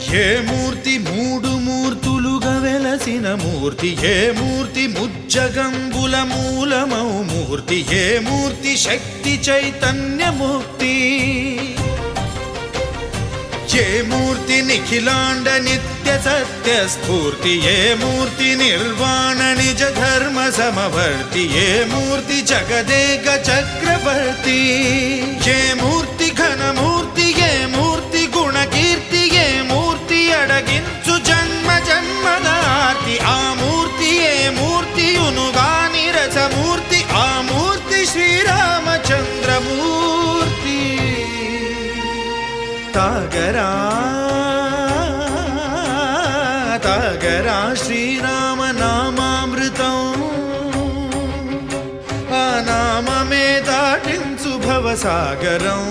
ఏ మూర్తి మూడు మూర్తులుగా వెలసిన మూర్తి, ఏ మూర్తి ముజ్జగంబుల మూలమౌ మూర్తి, ఏ మూర్తి శక్తి చైతన్యముక్తి, ఏ మూర్తి నిఖిలాండ నిత్య సత్య స్ఫూర్తి, ఏ మూర్తి నిర్వాణ నిజ ధర్మ సమవర్తి, ఏ మూర్తి జగదేక చక్రవర్తి, ఏ మూర్తి ఘనమూర్తి, ఏ మూర్తి గుణకీర్తి, ఏ మూర్తి అడగించు జన్మ జన్మదార్తి, ఆ మూర్తి ఏ మూర్తి ఉనుగాని రసమూర్తి, ఆ మూర్తి శ్రీరామచంద్రమూర్తి. తాగరా తాగరా శ్రీరామ నామామృతం, ఆ నామమే దాటించు భవసాగరం.